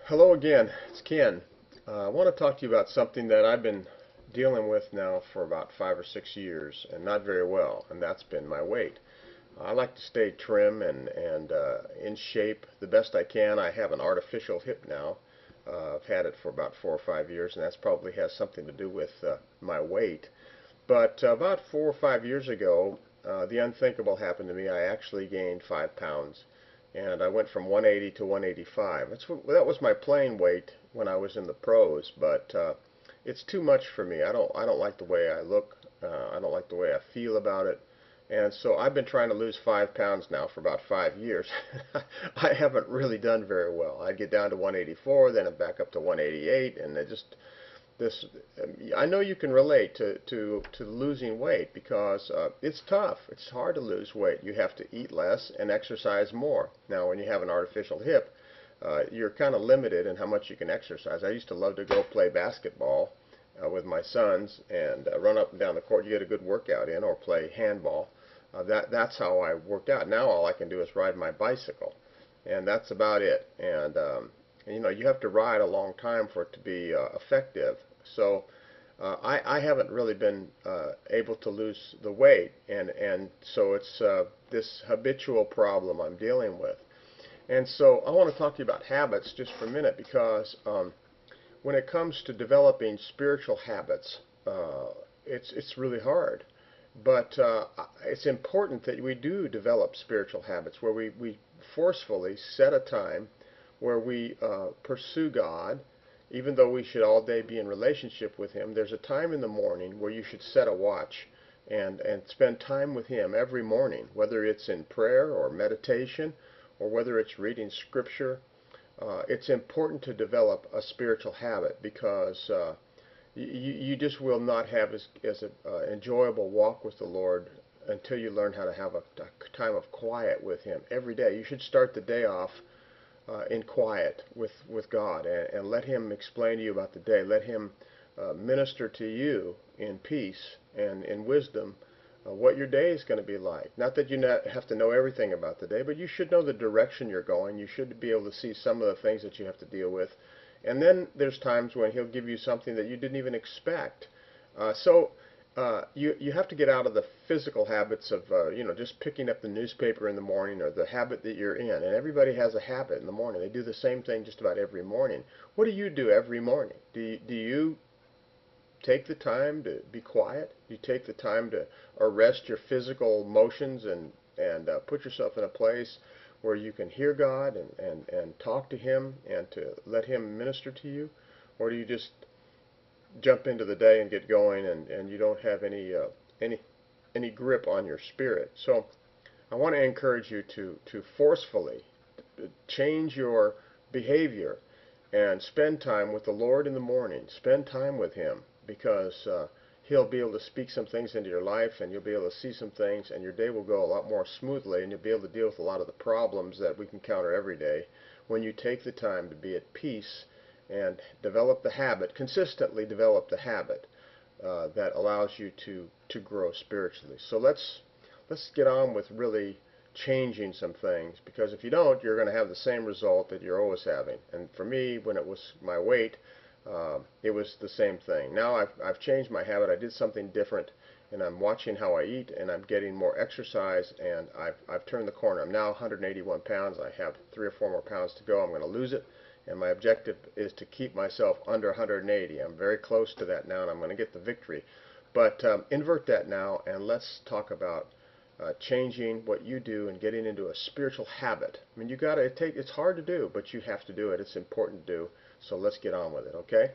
Hello again, it's Ken. I want to talk to you about something that I've been dealing with now for about 5 or 6 years and not very well, and that's been my weight. I like to stay trim and in shape the best I can. I have an artificial hip now. I've had it for about 4 or 5 years, and that's probably has something to do with my weight. But about 4 or 5 years ago, the unthinkable happened to me. I actually gained 5 pounds, and I went from 180 to 185. That was my playing weight when I was in the pros, but it's too much for me. I don't like the way I look. I don't like the way I feel about it. And so I've been trying to lose 5 pounds now for about 5 years. I haven't really done very well. I'd get down to 184, then I'm back up to 188, and it just this I know you can relate to losing weight because it's tough. It's hard to lose weight. You have to eat less and exercise more. Now, when you have an artificial hip, you're kind of limited in how much you can exercise. I used to love to go play basketball with my sons and run up and down the court. You get a good workout in, or play handball. That's how I worked out. Now all I can do is ride my bicycle, and that's about it. And you know, you have to ride a long time for it to be effective. So I haven't really been able to lose the weight, and so it's this habitual problem I'm dealing with. And so I want to talk to you about habits just for a minute, because when it comes to developing spiritual habits, it's really hard. But it's important that we do develop spiritual habits where we forcefully set a time where we pursue God. Even though we should all day be in relationship with Him, there's a time in the morning where you should set a watch and spend time with Him every morning, whether it's in prayer or meditation or whether it's reading Scripture. It's important to develop a spiritual habit, because you just will not have as an enjoyable walk with the Lord until you learn how to have a time of quiet with Him every day. You should start the day off in quiet with God, and let Him explain to you about the day. Let Him minister to you in peace and in wisdom what your day is going to be like. Not that you have to know everything about the day, but you should know the direction you're going. You should be able to see some of the things that you have to deal with. And then there's times when He'll give you something that you didn't even expect. You have to get out of the physical habits of just picking up the newspaper in the morning, or the habit that you're in. And everybody has a habit in the morning. They do the same thing just about every morning. What do you do every morning? Do you take the time to be quiet? Do you take the time to arrest your physical motions and put yourself in a place where you can hear God and talk to Him and to let Him minister to you? Or do you just jump into the day and get going, and you don't have any grip on your spirit? So I want to encourage you to forcefully change your behavior and spend time with the Lord in the morning. Spend time with Him, because He'll be able to speak some things into your life, and you'll be able to see some things, and your day will go a lot more smoothly, and you'll be able to deal with a lot of the problems that we encounter every day when you take the time to be at peace and develop the habit, consistently develop the habit that allows you to grow spiritually. So let's get on with really changing some things, because if you don't, you're going to have the same result that you're always having. And for me, when it was my weight, it was the same thing. Now I've changed my habit. I did something different, and I'm watching how I eat, and I'm getting more exercise, and I've turned the corner. I'm now 181 pounds. I have 3 or 4 more pounds to go. I'm going to lose it. And my objective is to keep myself under 180. I'm very close to that now, and I'm going to get the victory. But invert that now, and let's talk about changing what you do and getting into a spiritual habit. I mean, it's hard to do, but you have to do it. It's important to do. So let's get on with it, okay?